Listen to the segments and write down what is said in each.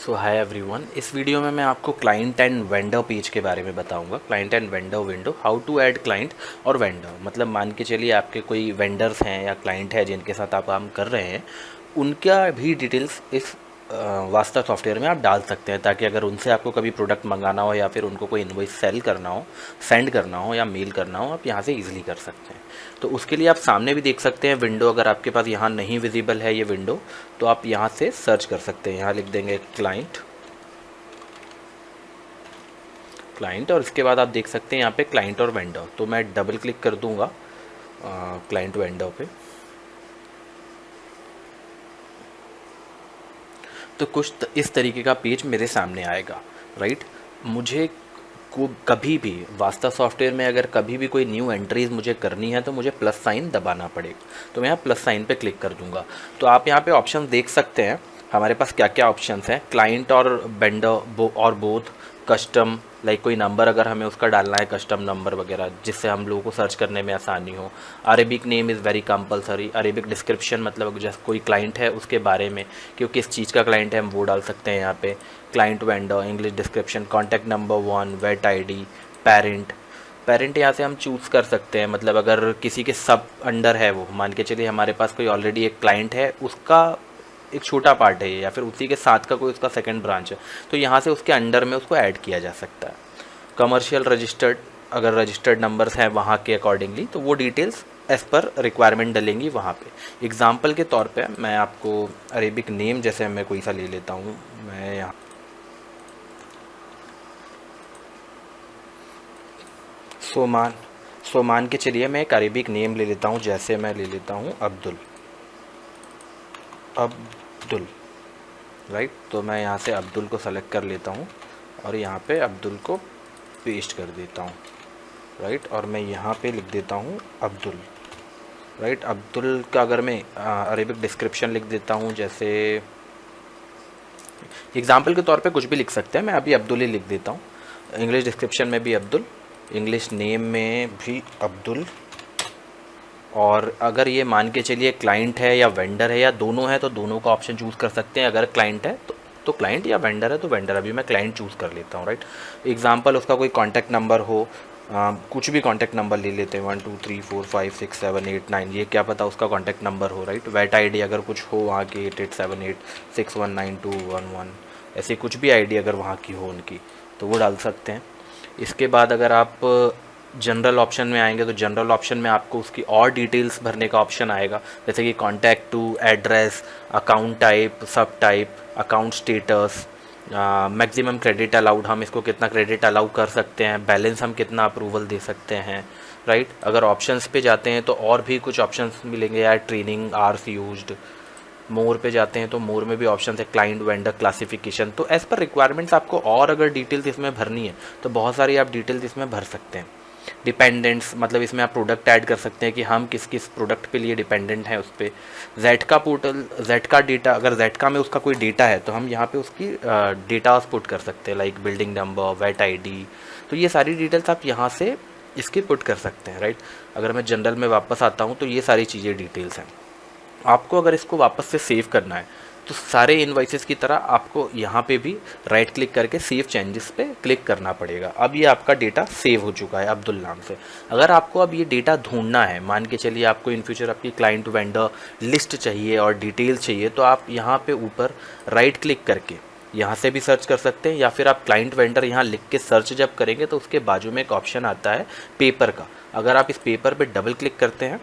सो hi everyone, इस video में मैं आपको क्लाइंट एंड वेंडर पेज के बारे में बताऊंगा। Client and vendor window, how to add client और वेंडर। मतलब मान के चलिए आपके कोई वेंडर्स हैं या क्लाइंट है जिनके साथ आप काम कर रहे हैं, उनका भी डिटेल्स इस वास्ता सॉफ्टवेयर में आप डाल सकते हैं, ताकि अगर उनसे आपको कभी प्रोडक्ट मंगाना हो या फिर उनको कोई इनवॉइस सेल करना हो, सेंड करना हो या मेल करना हो, आप यहाँ से ईजिली कर सकते हैं। तो उसके लिए आप सामने भी देख सकते हैं विंडो। अगर आपके पास यहाँ नहीं विजिबल है ये विंडो, तो आप यहाँ से सर्च कर सकते हैं। यहाँ लिख देंगे क्लाइंट और इसके बाद आप देख सकते हैं यहाँ पे क्लाइंट और वेंडर। तो मैं डबल क्लिक कर दूंगा क्लाइंट वेंडर पे, तो कुछ इस तरीके का पेज मेरे सामने आएगा। राइट, मुझे को कभी भी वास्ता सॉफ्टवेयर में अगर कभी भी कोई न्यू एंट्रीज मुझे करनी है तो मुझे प्लस साइन दबाना पड़ेगा। तो मैं यहाँ प्लस साइन पे क्लिक कर दूंगा। तो आप यहाँ पे ऑप्शन देख सकते हैं हमारे पास क्या क्या ऑप्शंस हैं। क्लाइंट और वेंडर और बोथ, कस्टम, लाइक कोई नंबर अगर हमें उसका डालना है, कस्टम नंबर वगैरह, जिससे हम लोगों को सर्च करने में आसानी हो। Arabic name is very compulsory. Arabic description, मतलब जैसे कोई क्लाइंट है उसके बारे में कि वो किस चीज़ का क्लाइंट है, हम वो डाल सकते हैं यहाँ पे। Client vendor, English description, contact number 1, VAT ID, parent यहाँ से हम चूज़ कर सकते हैं। मतलब अगर किसी के सब अंडर है वो, मान के चलिए हमारे पास कोई ऑलरेडी एक क्लाइंट है, उसका एक छोटा पार्ट है ये, या फिर उसी के साथ का कोई उसका सेकंड ब्रांच है, तो यहाँ से उसके अंडर में उसको ऐड किया जा सकता है। कमर्शियल रजिस्टर्ड, अगर रजिस्टर्ड नंबर्स हैं वहाँ के अकॉर्डिंगली, तो वो डिटेल्स एज़ पर रिक्वायरमेंट डलेंगी वहाँ पे। एग्जांपल के तौर पे मैं आपको अरेबिक नेम जैसे मैं कोई सा ले लेता हूँ। मैं यहाँ सोमान सोमान के चलिए मैं एक अरेबिक नेम ले लेता हूँ। जैसे मैं ले लेता हूँ अब्दुल। राइट, तो मैं यहाँ से अब्दुल को सेलेक्ट कर लेता हूँ और यहाँ पे अब्दुल को पेस्ट कर देता हूँ। राइट, और मैं यहाँ पे लिख देता हूँ अब्दुल। राइट, अब्दुल का अगर मैं अरेबिक डिस्क्रिप्शन लिख देता हूँ, जैसे एग्जाम्पल के तौर पे कुछ भी लिख सकते हैं, मैं अभी अब्दुल ही लिख देता हूँ। इंग्लिश डिस्क्रिप्शन में भी अब्दुल, इंग्लिश नेम में भी अब्दुल। और अगर ये मान के चलिए क्लाइंट है या वेंडर है या दोनों है, तो दोनों का ऑप्शन चूज़ कर सकते हैं। अगर क्लाइंट है तो क्लाइंट, या वेंडर है तो वेंडर। अभी मैं क्लाइंट चूज़ कर लेता हूँ। राइट, एग्जांपल उसका कोई कांटेक्ट नंबर हो, कुछ भी कांटेक्ट नंबर ले लेते हैं, 1 2 3 4 5 6 7 8 9, ये क्या पता उसका कांटेक्ट नंबर हो। राइट, वेट आईडी अगर कुछ हो वहाँ की 8878619211, ऐसे कुछ भी आईडी अगर वहाँ की हो उनकी, तो वो डाल सकते हैं। इसके बाद अगर आप जनरल ऑप्शन में आएंगे, तो जनरल ऑप्शन में आपको उसकी और डिटेल्स भरने का ऑप्शन आएगा, जैसे कि contact two, address, account type, sub type, account status, maximum credit allowed, हम इसको कितना क्रेडिट अलाउ कर सकते हैं, बैलेंस हम कितना अप्रूवल दे सकते हैं। राइट, अगर ऑप्शंस पे जाते हैं तो और भी कुछ ऑप्शंस मिलेंगे यार, ट्रेनिंग, आर्स यूज्ड। मोर पे जाते हैं तो मोर में भी ऑप्शन है, क्लाइंट वेंडर क्लासिफिकेशन। तो एज़ पर रिक्वायरमेंट्स आपको और अगर डिटेल्स इसमें भरनी है तो बहुत सारी आप डिटेल्स इसमें भर सकते हैं। डिपेंडेंट्स, मतलब इसमें आप प्रोडक्ट ऐड कर सकते हैं कि हम किस किस प्रोडक्ट पे लिए डिपेंडेंट हैं उस पर। जेड का पोर्टल, जेड का डेटा, अगर जेड का में उसका कोई डेटा है तो हम यहाँ पे उसकी डेटा पुट कर सकते हैं, like building number, VAT ID. तो ये सारी डिटेल्स आप यहाँ से इसकी पुट कर सकते हैं। राइट, अगर मैं जनरल में वापस आता हूँ तो ये सारी चीज़ें डिटेल्स हैं। आपको अगर इसको वापस से सेव करना है तो सारे इनवॉइसेस की तरह आपको यहाँ पे भी राइट क्लिक करके सेव चेंजेस पे क्लिक करना पड़ेगा। अब ये आपका डेटा सेव हो चुका है अब्दुल नाम से। अगर आपको अब ये डेटा ढूंढना है, मान के चलिए आपको इन फ्यूचर आपकी क्लाइंट वेंडर लिस्ट चाहिए और डिटेल्स चाहिए, तो आप यहाँ पे ऊपर राइट क्लिक करके यहाँ से भी सर्च कर सकते हैं, या फिर आप क्लाइंट वेंडर यहाँ लिख के सर्च जब करेंगे तो उसके बाजू में एक ऑप्शन आता है पेपर का। अगर आप इस पेपर पर डबल क्लिक करते हैं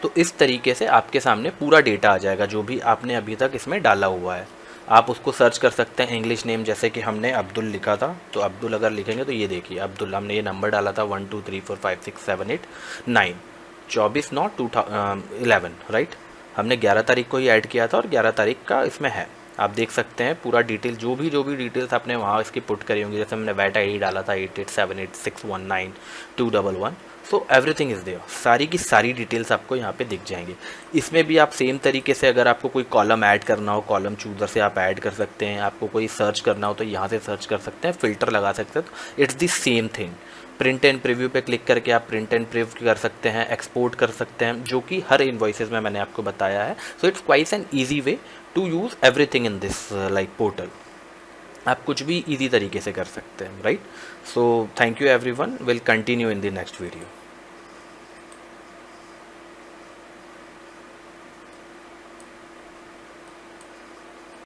तो इस तरीके से आपके सामने पूरा डेटा आ जाएगा जो भी आपने अभी तक इसमें डाला हुआ है। आप उसको सर्च कर सकते हैं। इंग्लिश नेम जैसे कि हमने अब्दुल लिखा था, तो अब्दुल अगर लिखेंगे तो ये देखिए अब्दुल, हमने ये नंबर डाला था 1 2 3 4 5 6 7 8 9, 24/9/2011। राइट, हमने 11 तारीख को ही ऐड किया था और 11 तारीख का इसमें है। आप देख सकते हैं पूरा डिटेल, जो भी डिटेल्स आपने वहाँ इसकी पुट करी होंगी। जैसे हमने वैट आई डाला था 8878619211, सो एवरीथिंग इज़ देयर। सारी की सारी डिटेल्स आपको यहाँ पे दिख जाएंगी। इसमें भी आप सेम तरीके से अगर आपको कोई कॉलम ऐड करना हो, कॉलम चूज़र से आप ऐड कर सकते हैं। आपको कोई सर्च करना हो तो यहाँ से सर्च कर सकते हैं, फ़िल्टर लगा सकते हैं। तो it's the same thing. Print and preview पे क्लिक करके आप प्रिंट एंड प्रीव्यू कर सकते हैं, एक्सपोर्ट कर सकते हैं, जो कि हर इन्वॉइसेस में मैंने आपको बताया है. So it's quite an easy way to use everything in this like portal. आप कुछ भी ईजी तरीके से कर सकते हैं, right. So thank you everyone, will continue in the next video.